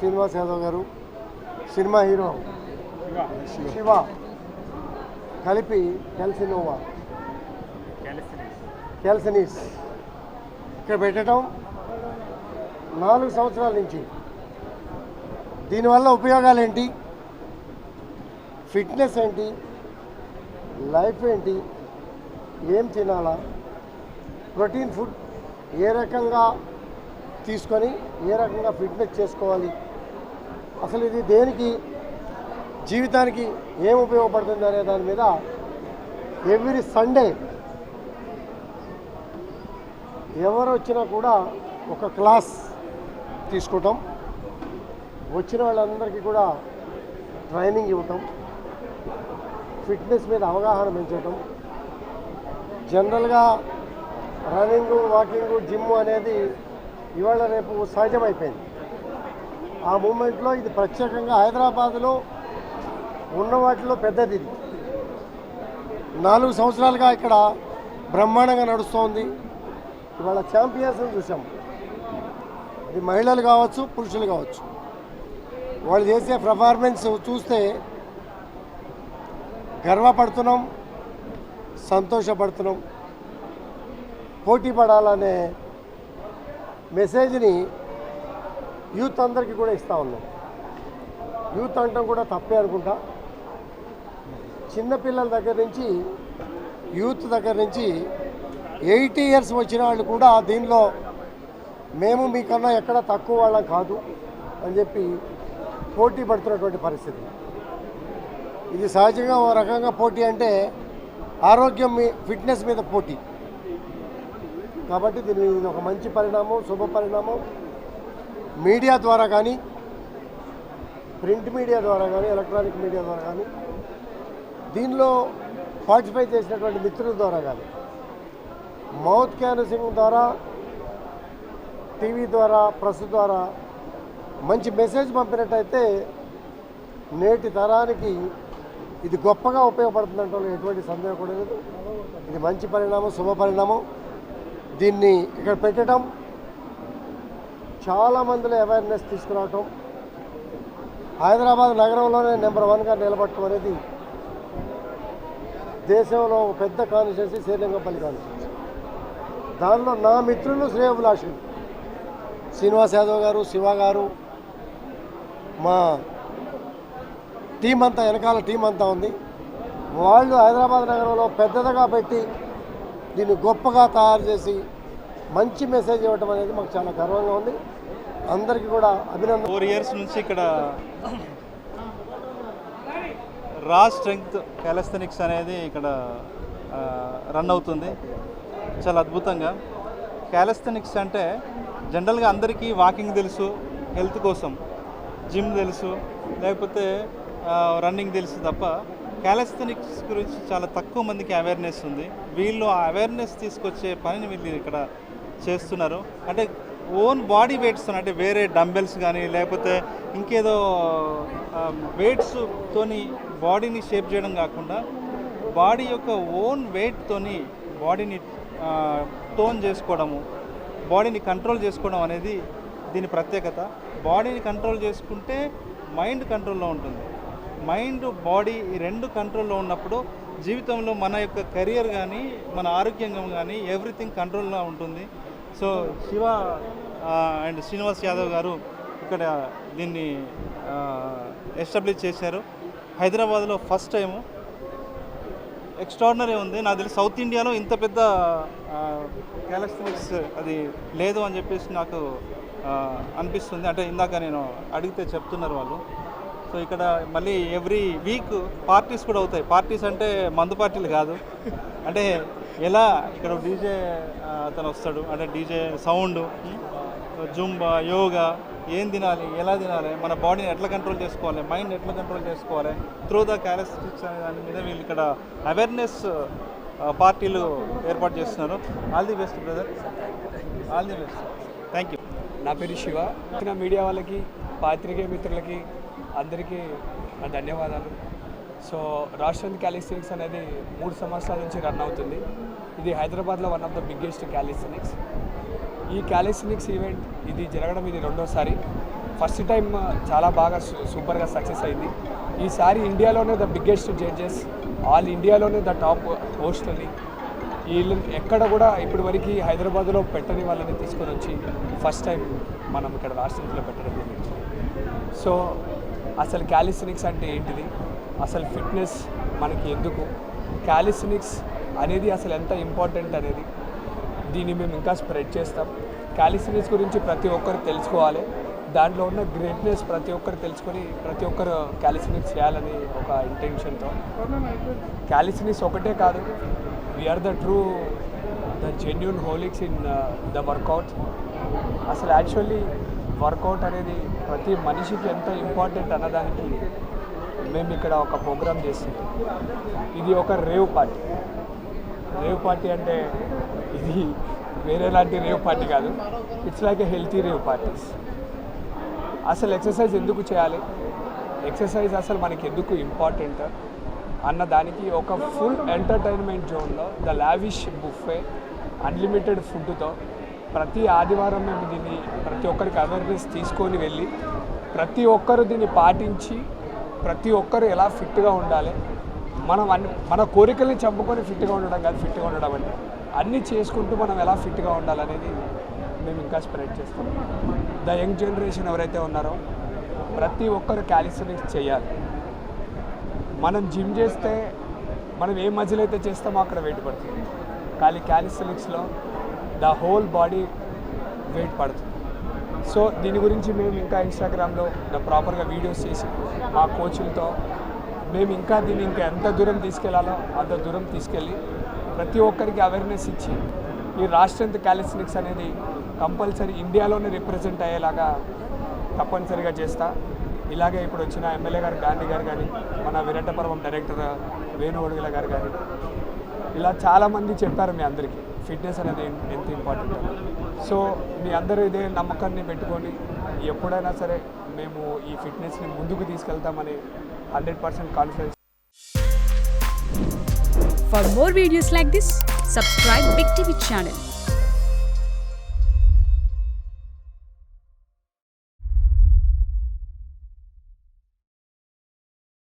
శ్రీనివాస్ యాదవ్ గారు, cinema hero Shiva కలిపి క్యాల్సినీస్ ఇక్కడ పెట్టడం 4 సంవత్సరాల నుంచి. దీనివల్ల ఉపయోగాలు ఏంటి, ఫిట్నెస్ ఏంటి, లైఫ్ ఏంటి, ఏం తినాలా, ప్రోటీన్ ఫుడ్ ఏ రకంగా తీసుకొని ఏ రకంగా ఫిట్నెస్ చేసుకోవాలి, అసలు ఇది దేనికి జీవితానికి ఏం ఉపయోగపడుతుంది అనే దాని మీద ఎవ్రీ సండే ఎవరు వచ్చినా కూడా ఒక క్లాస్ తీసుకోవటం, వచ్చిన వాళ్ళందరికీ కూడా ట్రైనింగ్ ఇవ్వటం, ఫిట్నెస్ మీద అవగాహన పెంచటం. జనరల్గా రన్నింగ్, వాకింగ్, జిమ్ అనేది ఇవాళ రేపు సహజమైపోయింది. ఆ మూమెంట్లో ఇది ప్రత్యేకంగా హైదరాబాద్లో ఉన్న వాటిలో పెద్దది. ఇది 4 సంవత్సరాలుగా ఇక్కడ బ్రహ్మాండంగా నడుస్తోంది. ఇవాళ ఛాంపియన్స్ని చూసాం. అది మహిళలు కావచ్చు, పురుషులు కావచ్చు. వాళ్ళు చేసే పర్ఫార్మెన్స్ చూస్తే గర్వపడుతున్నాం, సంతోషపడుతున్నాం. పోటీ పడాలనే మెసేజ్ని యూత్ అందరికీ కూడా ఇస్తూ ఉన్నాం. యూత్ అంటాం కూడా తప్పే అనుకుంటా. చిన్నపిల్లల దగ్గర నుంచి యూత్ దగ్గర నుంచి 80 ఇయర్స్ వచ్చిన వాళ్ళు కూడా దీనిలో మేము మీకన్నా ఎక్కడ తక్కువ వాళ్ళం కాదు అని చెప్పి పోటీ పడుతున్నటువంటి పరిస్థితి. ఇది సహజంగా ఓ రకంగా పోటీ అంటే ఆరోగ్యం ఫిట్నెస్ మీద పోటీ. కాబట్టి దీని ఒక మంచి పరిణామం, శుభ పరిణామం. మీడియా ద్వారా కానీ, ప్రింట్ మీడియా ద్వారా కానీ, ఎలక్ట్రానిక్ మీడియా ద్వారా కానీ, దీనిలో పార్టిసిపేట్ చేసినటువంటి మిత్రుల ద్వారా కానీ, మౌత్ క్యాన్వసింగ్ ద్వారా, టీవీ ద్వారా, ప్రెస్ ద్వారా మంచి మెసేజ్ పంపినట్టయితే నేటి తరానికి ఇది గొప్పగా ఉపయోగపడుతుందంటే ఎటువంటి సందేహం కూడా లేదు. ఇది మంచి పరిణామం, శుభ పరిణామం. దీన్ని ఇక్కడ పెట్టడం, చాలామందిలో అవేర్నెస్ తీసుకురావటం, హైదరాబాద్ నగరంలోనే నెంబర్ 1గా నిలబడటం అనేది దేశంలో పెద్ద కాన్స్టిట్యున్సీ శ్రీరంగపల్లి కాన్స్టిట్యున్సీ. దానిలో నా మిత్రులు శ్రేయోభిలాషులు శ్రీనివాస్ యాదవ్ గారు, శివ గారు, మా టీం అంతా, వెనకాల టీం అంతా ఉంది. వాళ్ళు హైదరాబాద్ నగరంలో పెద్దదిగా పెట్టి దీన్ని గొప్పగా తయారు చేసి మంచి మెసేజ్ ఇవ్వటం అనేది మాకు చాలా గర్వంగా ఉంది. అందరికీ కూడా అభినందన. 4 ఇయర్స్ నుంచి ఇక్కడ రా స్ట్రెంగ్త్ క్యాలిస్థెనిక్స్ అనేది ఇక్కడ రన్ అవుతుంది చాలా అద్భుతంగా. క్యాలిస్థెనిక్స్ అంటే జనరల్గా అందరికీ వాకింగ్ తెలుసు, హెల్త్ కోసం జిమ్ తెలుసు, లేకపోతే రన్నింగ్ తెలుసు తప్ప క్యాలిస్థెనిక్స్ గురించి చాలా తక్కువ మందికి అవేర్నెస్ ఉంది. వీళ్ళు ఆ అవేర్నెస్ తీసుకొచ్చే పనిని వీళ్ళు ఇక్కడ చేస్తున్నారు. అంటే ఓన్ బాడీ వెయిట్స్, అంటే వేరే డంబెల్స్ కానీ లేకపోతే ఇంకేదో వెయిట్స్తోని బాడీని షేప్ చేయడం కాకుండా బాడీ యొక్క ఓన్ వెయిట్తోని బాడీని టోన్ చేసుకోవడము, బాడీని కంట్రోల్ చేసుకోవడం అనేది దీని ప్రత్యేకత. బాడీని కంట్రోల్ చేసుకుంటే మైండ్ కంట్రోల్లో ఉంటుంది. మైండ్, బాడీ ఈ 2 కంట్రోల్లో ఉన్నప్పుడు జీవితంలో మన యొక్క కెరియర్ కానీ, మన ఆరోగ్యంగా కానీ ఎవ్రీథింగ్ కంట్రోల్లో ఉంటుంది. సో శివ అండ్ శ్రీనివాస్ యాదవ్ గారు ఇక్కడ దీన్ని ఎస్టాబ్లిష్ చేశారు. హైదరాబాద్లో ఫస్ట్ టైము. ఎక్స్ట్రాడినరీ ఉంది. నాకు తెలిసి సౌత్ ఇండియాలో ఇంత పెద్ద క్యాలిస్థెనిక్స్ అది లేదు అని చెప్పేసి నాకు అనిపిస్తుంది. అంటే ఇందాక నేను అడిగితే చెప్తున్నారు వాళ్ళు. సో ఇక్కడ మళ్ళీ ఎవ్రీ వీక్ పార్టీస్ కూడా అవుతాయి. పార్టీస్ అంటే మందు పార్టీలు కాదు, అంటే ఎలా ఇక్కడ డీజే అతను వస్తాడు, అంటే డీజే సౌండ్, జుంబా, యోగా, ఏం తినాలి, ఎలా తినాలి, మన బాడీని ఎట్లా కంట్రోల్ చేసుకోవాలి, మైండ్ ఎట్లా కంట్రోల్ చేసుకోవాలి త్రూ ద క్యాలిస్థెనిక్స్ అనే దాని మీద వీళ్ళు ఇక్కడ అవేర్నెస్ పార్టీలు ఏర్పాటు చేస్తున్నారు. All the best brother, all the best. Thank you. నా పేరు శివ. మీడియా వాళ్ళకి, పాత్రికేయ మిత్రులకి అందరికీ నా ధన్యవాదాలు. సో రాష్ట్రంది క్యాలిస్థెనిక్స్ అనేది 3 సంవత్సరాల నుంచి రన్ అవుతుంది. ఇది హైదరాబాద్లో one of the biggest callisthenics. ఈ క్యాలిస్థెనిక్స్ ఈవెంట్ ఇది జరగడం ఇది 2వ సారి. ఫస్ట్ టైం చాలా బాగా సూపర్గా సక్సెస్ అయింది. ఈసారి ఇండియాలోనే ద బిగ్గెస్ట్ జడ్జెస్, ఆల్ ఇండియాలోనే ద టాప్ హోస్ట్ని వీళ్ళు ఎక్కడ కూడా ఇప్పటి వరకు హైదరాబాద్లో పెట్టని వాళ్ళని తీసుకొని వచ్చి ఫస్ట్ టైం మనం ఇక్కడ రాష్ట్రంలో పెట్టడం జరిగింది. సో అసలు క్యాలిస్థెనిక్స్ అంటే ఏంటిది, అసలు ఫిట్నెస్ మనకి ఎందుకు, క్యాలిస్థెనిక్స్ అనేది అసలు ఎంత ఇంపార్టెంట్ అనేది దీన్ని మేము ఇంకా స్ప్రెడ్ చేస్తాం. క్యాలిస్థెనిక్స్ గురించి ప్రతి ఒక్కరు తెలుసుకోవాలి, దాంట్లో ఉన్న గ్రేట్నెస్ ప్రతి ఒక్కరు తెలుసుకొని ప్రతి ఒక్కరు క్యాలిస్థెనిక్స్ చేయాలని ఒక ఇంటెన్షన్తో. క్యాలిస్థెనిక్స్ ఒకటే కాదు, we are the genuine holics in the workout. అసలు యాక్చువల్లీ వర్కౌట్ అనేది ప్రతి మనిషికి ఎంత ఇంపార్టెంట్ అన్నదానికి మేము ఇక్కడ ఒక ప్రోగ్రామ్ చేస్తున్నాం. ఇది ఒక రేవ్ పార్టీ. రేవ్ పార్టీ అంటే ఇది వేరేలాంటి రేవ్ పార్టీ కాదు, it's like a healthy rave parties. అసలు ఎక్సర్సైజ్ ఎందుకు చేయాలి, ఎక్సర్సైజ్ అసలు మనకి ఎందుకు ఇంపార్టెంట్ అన్న దానికి ఒక ఫుల్ ఎంటర్టైన్మెంట్ జోన్లో ద లావిష్ బుఫే అన్లిమిటెడ్ ఫుడ్తో ప్రతి ఆదివారం మేము దీన్ని ప్రతి ఒక్కరికి అవేర్నెస్ తీసుకొని వెళ్ళి ప్రతి ఒక్కరు దీన్ని పాటించి ప్రతి ఒక్కరు ఎలా ఫిట్గా ఉండాలి, మన కోరికల్ని చంపుకొని ఫిట్గా ఉండడం కాదు, ఫిట్గా ఉండడం అంటే అన్నీ చేసుకుంటూ మనం ఎలా ఫిట్గా ఉండాలనేది మేము ఇంకా స్ప్రెడ్ చేస్తాం. ద యంగ్ జనరేషన్ ఎవరైతే ఉన్నారో ప్రతి ఒక్కరు క్యాలిస్థెనిక్స్ చేయాలి. మనం జిమ్ చేస్తే మనం ఏ మజిల్ అయితే చేస్తామో అక్కడ వెయిట్ పడుతుంది, కానీ క్యాలిస్థెనిక్స్లో ద హోల్ బాడీ వెయిట్ పడుతుంది. సో దీని గురించి మేము ఇంకా ఇన్స్టాగ్రామ్లో ప్రాపర్గా వీడియోస్ చేసి మా కోచ్లతో మేము ఇంకా దీన్ని ఇంకా ఎంత దూరం తీసుకెళ్లాలో అంత దూరం తీసుకెళ్ళి ప్రతి ఒక్కరికి అవేర్నెస్ ఇచ్చి ఈ రాష్ట్రంత క్యాలిస్థెనిక్స్ అనేది కంపల్సరీ ఇండియాలోనే రిప్రజెంట్ అయ్యేలాగా తప్పనిసరిగా చేస్తా. ఇలాగే ఇప్పుడు వచ్చిన ఎమ్మెల్యే గారు గాంధీ గారు కానీ, మన విరటపర్వం డైరెక్టర్ వేణు ఒడుగుల గారు కానీ, ఇలా చాలామంది చెప్పారు మీ అందరికీ ఫిట్నెస్ అనేది ఎంత ఇంపార్టెంట్ అని. సో మీ అందరూ ఇదే నమ్మకాన్ని పెట్టుకొని ఎప్పుడైనా సరే మేము ఈ ఫిట్నెస్ని ముందుకు తీసుకెళ్తామని 100% confidence. For more videos like this, subscribe Big TV channel.